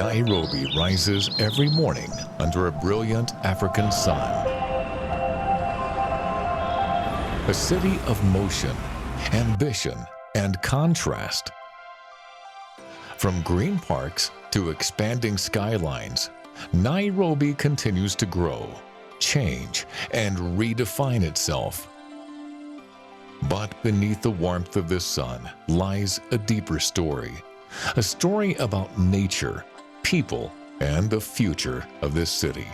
Nairobi rises every morning under a brilliant African sun. A city of motion, ambition, and contrast. From green parks to expanding skylines, Nairobi continues to grow, change, and redefine itself. But beneath the warmth of this sun lies a deeper story. A story about nature, people, and the future of this city.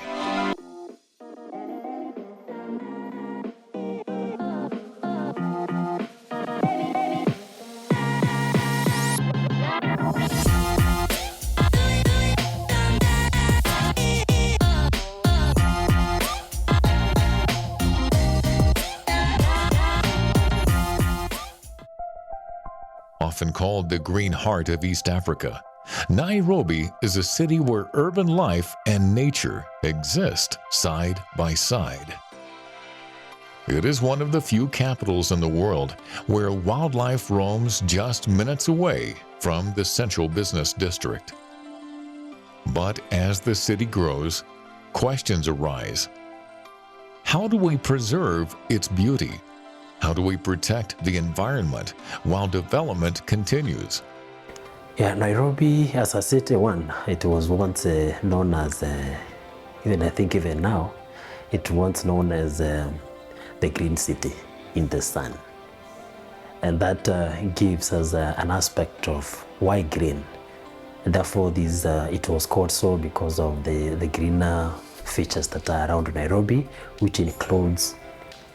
Often called the Green Heart of East Africa, Nairobi is a city where urban life and nature exist side by side. It is one of the few capitals in the world where wildlife roams just minutes away from the central business district. But as the city grows, questions arise. How do we preserve its beauty? How do we protect the environment while development continues? Yeah, Nairobi as a city, it was once known as, even now, it once known as the green city in the sun. And that gives us an aspect of why green. And therefore, it was called so because of the greener features that are around Nairobi, which includes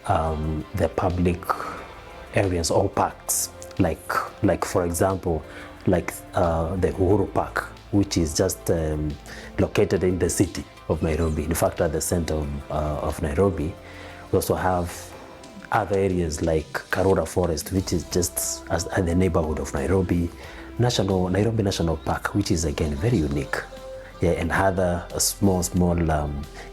the public areas or parks, like for example, the Uhuru Park, which is just located in the city of Nairobi. In fact, at the center of Nairobi, we also have other areas like Karura Forest, which is just at the neighborhood of Nairobi Nairobi National Park, which is again very unique. Yeah, and other small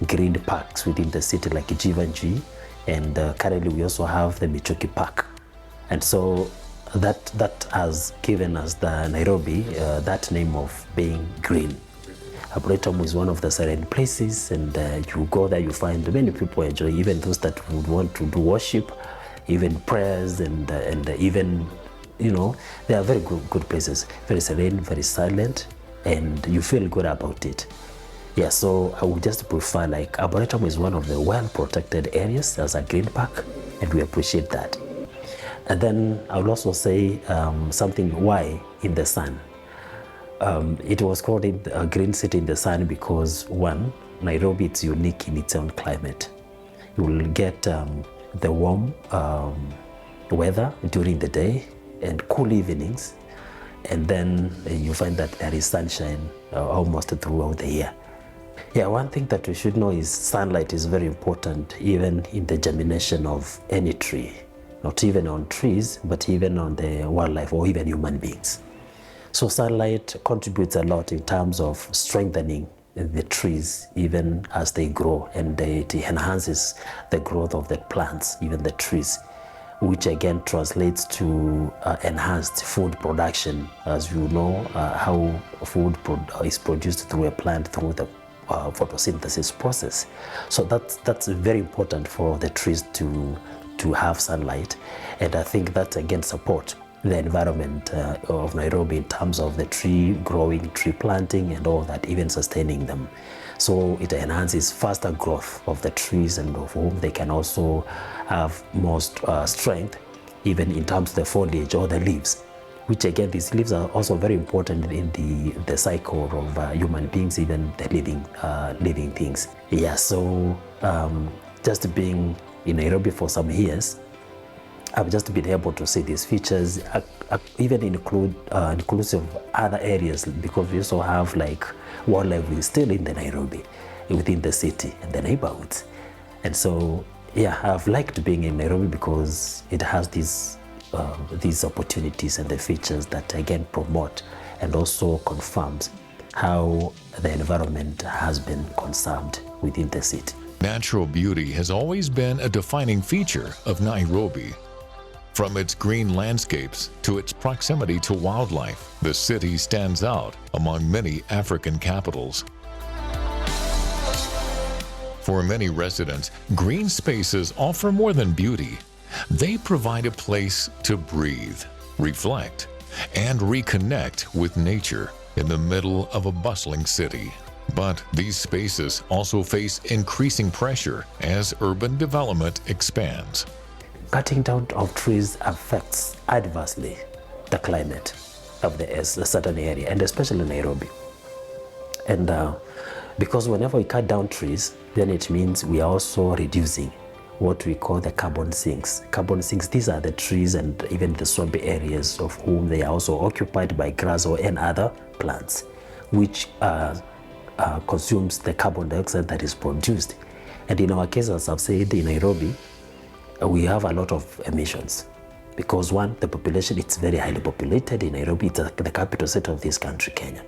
green parks within the city like Jivanji. And currently we also have the Munyoki Park. And so that has given us the Nairobi that name of being green. Arboretum is one of the serene places, and you go there, you find many people enjoy, even those that would want to do worship, even prayers, and even, they are very good places, very serene, very silent, and you feel good about it. Yeah, so I would just prefer, Arboretum is one of the well-protected areas as a green park, and we appreciate that. And then I will also say something why in the sun. It was called a green city in the sun because, one, Nairobi is unique in its own climate. You will get the warm weather during the day and cool evenings, and then you find that there is sunshine almost throughout the year. Yeah, one thing that we should know is sunlight is very important even in the germination of any tree. Not even on trees, but even on the wildlife or even human beings. So sunlight contributes a lot in terms of strengthening the trees even as they grow, and it enhances the growth of the plants, even the trees, which again translates to enhanced food production. As you know, how food is produced through a plant through the photosynthesis process. So that's very important for the trees to have sunlight, and I think that again support the environment of Nairobi in terms of the tree growing, tree planting, and all that, even sustaining them. So it enhances faster growth of the trees, and of whom they can also have more strength, even in terms of the foliage or the leaves, which again, these leaves are also very important in the cycle of human beings, even the living things. Yeah, so just being in Nairobi for some years, I've just been able to see these features, even inclusive other areas, because we also have wildlife still in the Nairobi, within the city and the neighborhoods. And so, yeah, I've liked being in Nairobi because it has these opportunities and the features that again promote and also confirms how the environment has been conserved within the city. Natural beauty has always been a defining feature of Nairobi. From its green landscapes to its proximity to wildlife, the city stands out among many African capitals. For many residents, green spaces offer more than beauty. They provide a place to breathe, reflect, and reconnect with nature in the middle of a bustling city. But these spaces also face increasing pressure as urban development expands. Cutting down of trees affects adversely the climate of a certain area, and especially Nairobi. And because whenever we cut down trees, then it means we are also reducing what we call the carbon sinks. Carbon sinks, these are the trees and even the swampy areas of whom they are also occupied by grass or any other plants, which consumes the carbon dioxide that is produced. And in our case, as I've said, in Nairobi, we have a lot of emissions because one, the population, it's very highly populated in Nairobi, it's the capital city of this country, Kenya.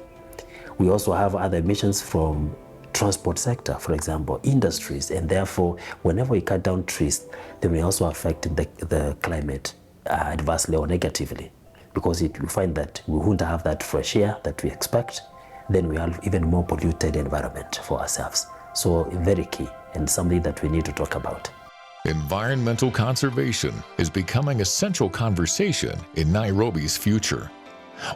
We also have other emissions from transport sector, for example, industries, and therefore, whenever we cut down trees, they may also affect the climate adversely or negatively, because we find that we won't have that fresh air that we expect, then we have even more polluted environment for ourselves. So very key and something that we need to talk about. Environmental conservation is becoming a central conversation in Nairobi's future.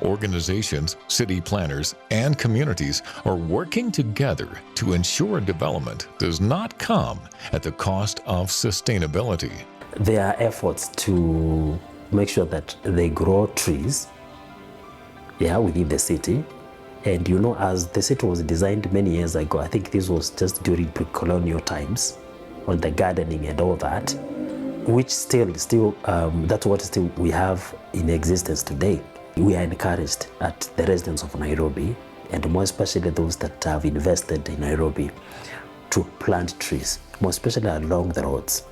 Organizations, city planners, and communities are working together to ensure development does not come at the cost of sustainability. There are efforts to make sure that they grow trees within the city. And you know, as the city was designed many years ago, I think this was just during pre-colonial times, on the gardening and all that, which still that's what still we have in existence today. We are encouraged at the residents of Nairobi, and more especially those that have invested in Nairobi, to plant trees, more especially along the roads.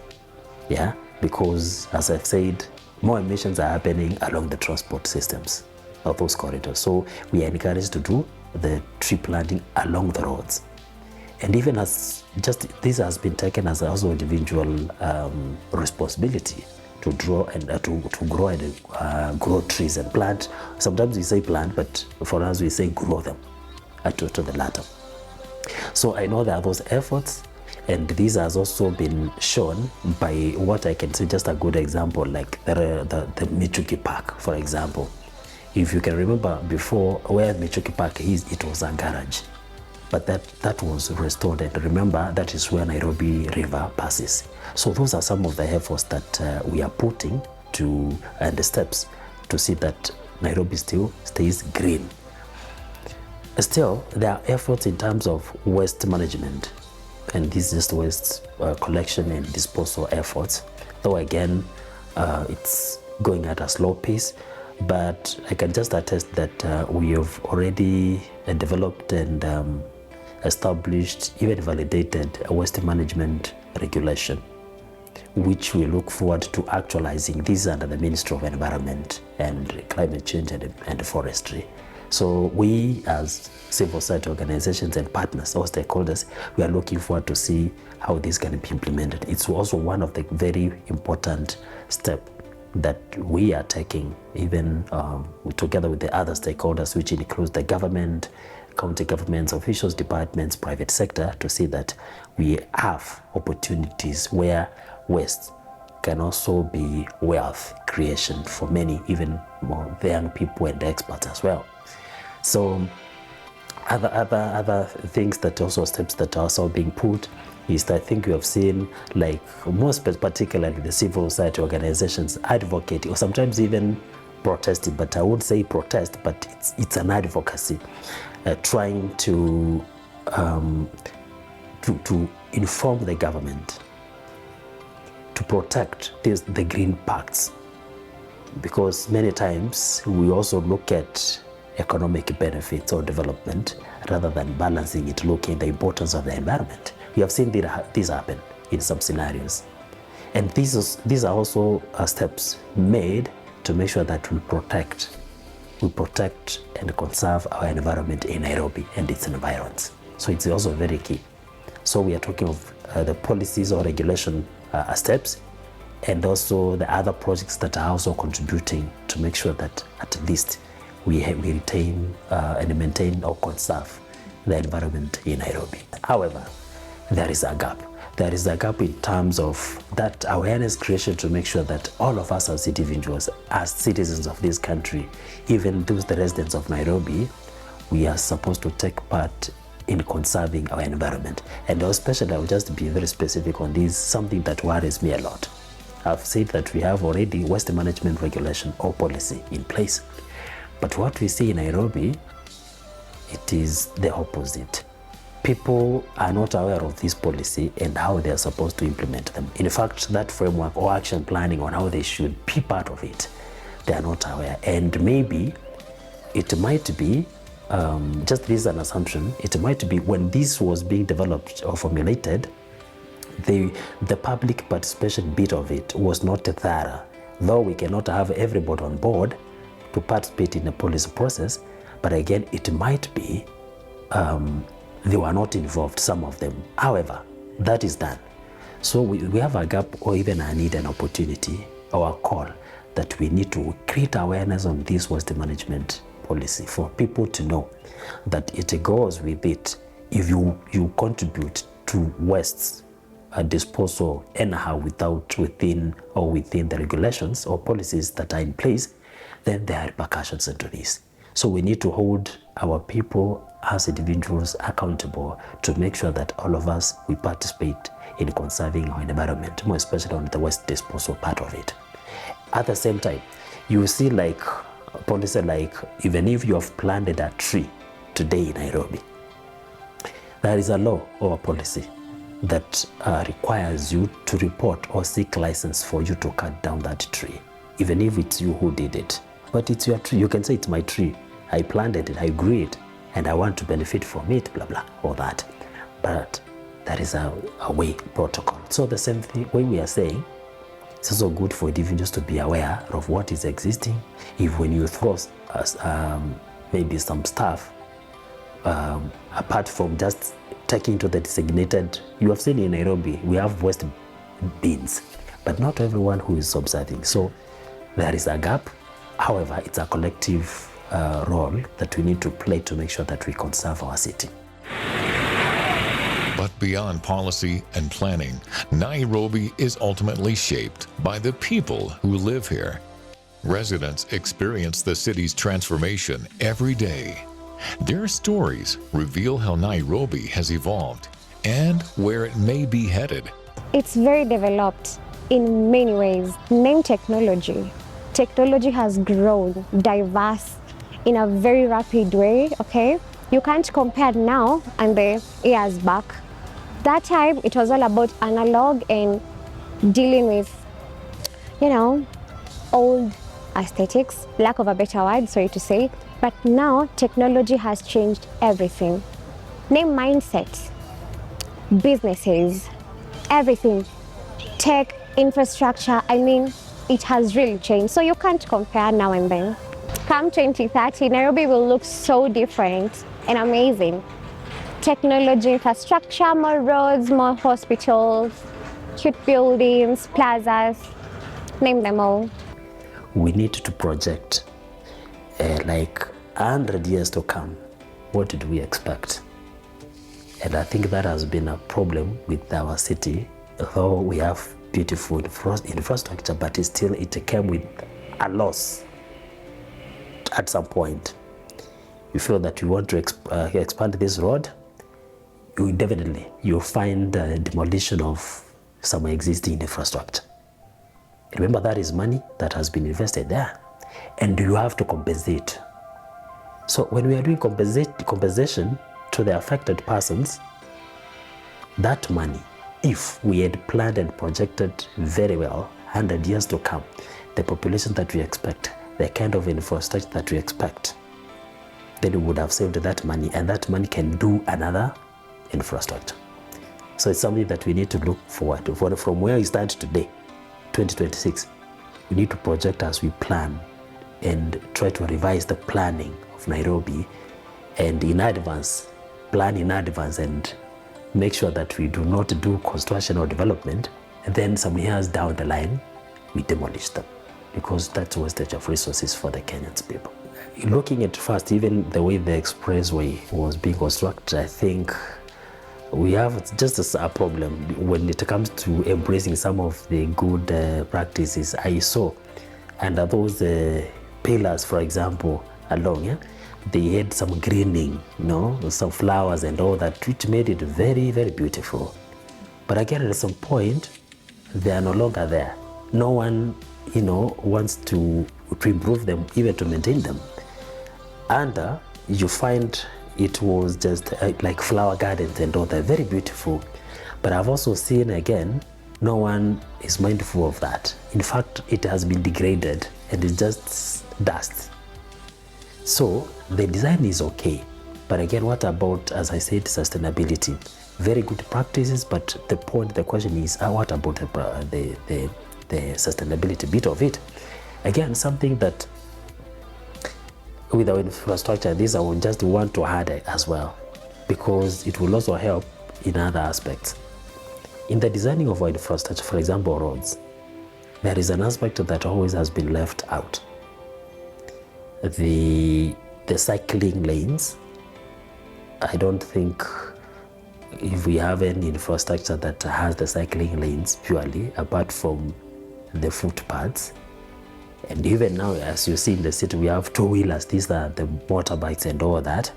Because as I've said, more emissions are happening along the transport systems of those corridors. So we are encouraged to do the tree planting along the roads. And even as this has been taken as also individual responsibility to draw and to grow and grow trees and plant. Sometimes we say plant, but for us we say grow them to the latter. So I know there are those efforts, and this has also been shown by what I can say, just a good example, like the Munyoki Park, for example. If you can remember before, where Munyoki Park is, it was a garage. But that was restored, and remember, that is where Nairobi River passes. So those are some of the efforts that we are putting to, and the steps to see that Nairobi still stays green. Still, there are efforts in terms of waste management, and this is just waste collection and disposal efforts. Though again, it's going at a slow pace, but I can just attest that we have already developed and established, even validated a waste management regulation, which we look forward to actualizing. This under the Ministry of Environment and Climate Change and Forestry. So we, as civil society organizations and partners or stakeholders, we are looking forward to see how this can be implemented. It's also one of the very important steps that we are taking, even together with the other stakeholders, which includes the government, county governments, officials, departments, private sector, to see that we have opportunities where waste can also be wealth creation for many, even more young people and experts as well. So other things that also steps that are also being put is that I think you have seen, like most particularly the civil society organizations advocating or sometimes even protesting, but I would say protest, but it's an advocacy, trying to inform the government to protect the green parks, because many times we also look at economic benefits or development rather than balancing it, looking at the importance of the environment. We have seen this happen in some scenarios, and these are also steps made to make sure that we protect and conserve our environment in Nairobi and its environs. So it's also very key. So we are talking of the policies or regulation steps and also the other projects that are also contributing to make sure that at least we retain and maintain or conserve the environment in Nairobi. However, there is a gap. There is a gap in terms of that awareness creation to make sure that all of us as individuals, as citizens of this country, even those the residents of Nairobi, we are supposed to take part in conserving our environment. And especially, I will just be very specific on this, something that worries me a lot. I've said that we have already waste management regulation or policy in place. But what we see in Nairobi, it is the opposite. People are not aware of this policy and how they are supposed to implement them. In fact, that framework or action planning on how they should be part of it, they are not aware. And maybe it might be, just this is an assumption, it might be when this was being developed or formulated, the public participation bit of it was not thorough. Though we cannot have everybody on board to participate in the policy process, but again, it might be they were not involved, some of them. However, that is done. So we have a gap or even a need, an opportunity or a call that we need to create awareness on this waste management policy for people to know that it goes with it. If you contribute to waste disposal anyhow within the regulations or policies that are in place, then there are repercussions into this. So we need to hold our people as individuals accountable to make sure that all of us, we participate in conserving our environment, more especially on the waste disposal part of it. At the same time, you see like policy like even if you have planted a tree today in Nairobi, there is a law or a policy that requires you to report or seek license for you to cut down that tree, even if it's you who did it. But it's your tree. You can say it's my tree. I planted it, I grew it, and I want to benefit from it, blah, blah, all that. But there is a way, protocol. So the same thing, way we are saying, it's also good for individuals to be aware of what is existing. If when you throw maybe some stuff, apart from just taking to the designated, you have seen in Nairobi, we have waste bins, but not everyone who is observing. So there is a gap. However, it's a collective role that we need to play to make sure that we conserve our city. But beyond policy and planning, Nairobi is ultimately shaped by the people who live here. Residents experience the city's transformation every day. Their stories reveal how Nairobi has evolved and where it may be headed. It's very developed in many ways. Name technology. Technology has grown, diverse in a very rapid way, okay? You can't compare now and the years back. That time, it was all about analog and dealing with, old aesthetics, lack of a better word, sorry to say. But now, technology has changed everything. Name mindsets, businesses, everything. Tech, infrastructure, it has really changed. So you can't compare now and then. Come 2030, Nairobi will look so different and amazing. Technology, infrastructure, more roads, more hospitals, cute buildings, plazas, name them all. We need to project like 100 years to come. What did we expect? And I think that has been a problem with our city. Though we have beautiful infrastructure, but it came with a loss at some point. You feel that you want to expand this road, you'll find the demolition of some existing infrastructure. Remember, that is money that has been invested there, and you have to compensate. So when we are doing compensation to the affected persons, that money, if we had planned and projected very well, 100 years to come, the population that we expect, the kind of infrastructure that we expect, then we would have saved that money, and that money can do another infrastructure. So it's something that we need to look forward to. From where we stand today, 2026, we need to project as we plan and try to revise the planning of Nairobi, and in advance, plan in advance and make sure that we do not do construction or development, and then some years down the line, we demolish them, because that's wastage of resources for the Kenyans people. Looking at first, even the way the expressway was being constructed, I think we have just a problem when it comes to embracing some of the good practices I saw. And those pillars, for example, along, yeah, they had some greening, some flowers and all that, which made it very, very beautiful. But again, at some point, they are no longer there. No one, wants to improve them, even to maintain them. And you find it was just like flower gardens and all that, very beautiful. But I've also seen, again, no one is mindful of that. In fact, it has been degraded and it's just dust. So the design is okay. But again, what about, as I said, sustainability? Very good practices, but the question is, what about the sustainability bit of it? Again, something that with our infrastructure, this I would just want to add as well, because it will also help in other aspects. In the designing of our infrastructure, for example, roads, there is an aspect that always has been left out. The cycling lanes. I don't think if we have any infrastructure that has the cycling lanes purely, apart from the footpaths. And even now, as you see in the city, we have two-wheelers. These are the motorbikes and all that.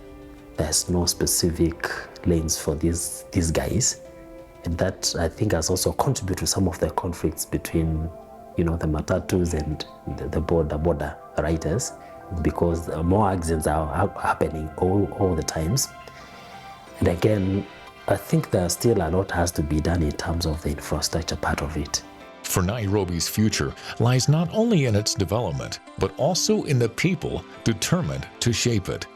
There's no specific lanes for these guys. And that, I think, has also contributed to some of the conflicts between, the matatus and the border riders, because more accidents are happening all the times. And again, I think there still a lot has to be done in terms of the infrastructure part of it. For Nairobi's future lies not only in its development, but also in the people determined to shape it.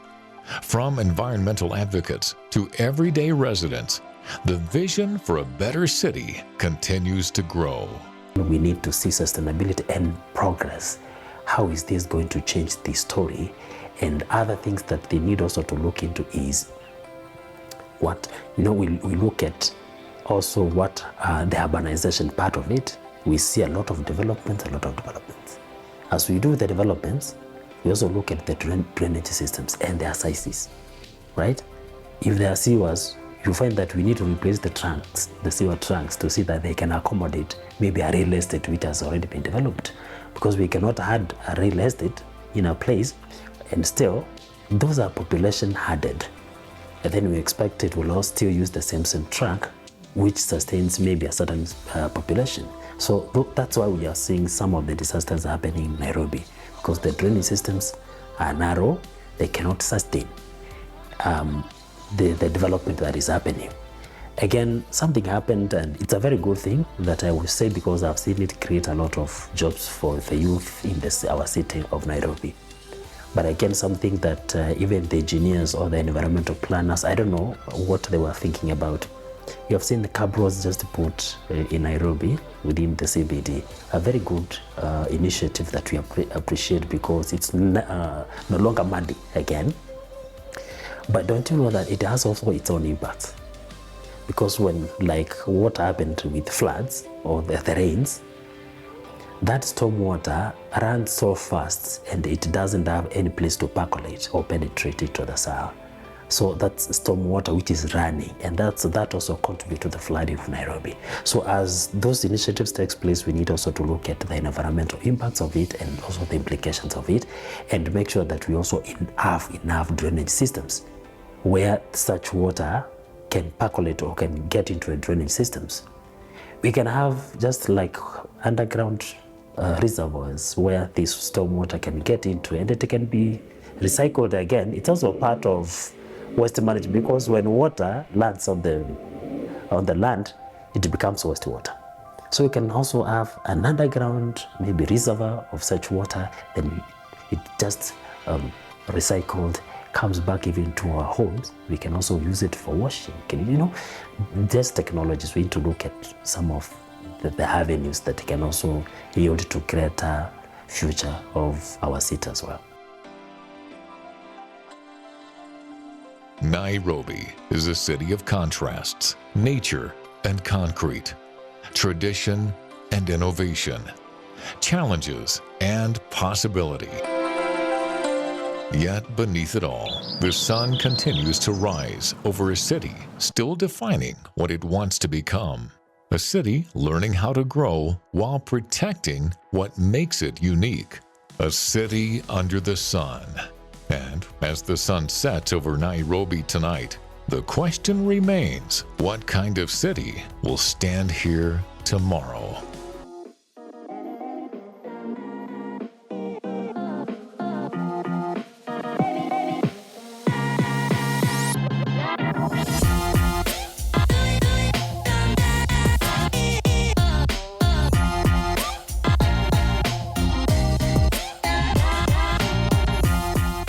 From environmental advocates to everyday residents, the vision for a better city continues to grow. We need to see sustainability and progress. How is this going to change the story? And other things that they need also to look into is what, we look at also what the urbanization part of it. We see a lot of developments. As we do the developments, we also look at the drainage systems and their sizes, right? If there are sewers, you find that we need to replace the sewer trunks, to see that they can accommodate maybe a real estate which has already been developed, because we cannot add a real estate in a place and still those are population hardened. And then we expect it will all still use the same trunk, which sustains maybe a certain population. So that's why we are seeing some of the disasters happening in Nairobi, because the drainage systems are narrow, they cannot sustain the development that is happening. Again, something happened, and it's a very good thing that I will say, because I've seen it create a lot of jobs for the youth in our city of Nairobi. But again, something that even the engineers or the environmental planners, I don't know what they were thinking about. You have seen the cab roads just put in Nairobi within the CBD. A very good initiative that we appreciate, because it's no longer muddy again. But don't you know that it has also its own impacts? Because when, like what happened with floods or the rains, that storm water runs so fast and it doesn't have any place to percolate or penetrate into the soil. So that's storm water which is running, and that also contributes to the flooding of Nairobi. So as those initiatives take place, we need also to look at the environmental impacts of it and also the implications of it, and make sure that we also have enough drainage systems where such water can percolate or can get into the drainage systems. We can have just like underground reservoirs where this storm water can get into, and it can be recycled again. It's also part of waste management, because when water lands on the land, it becomes wastewater. So we can also have an underground maybe reservoir of such water, then it just recycled, comes back even to our homes. We can also use it for washing. Just technologies. We need to look at some of the avenues that can also yield to greater future of our city as well. Nairobi is a city of contrasts, nature and concrete, tradition and innovation. challenges, and possibility. Yet beneath it all, the sun continues to rise over a city still defining what it wants to become. A city learning how to grow while protecting what makes it unique. A city under the sun. And as the sun sets over Nairobi tonight, the question remains, what kind of city will stand here tomorrow?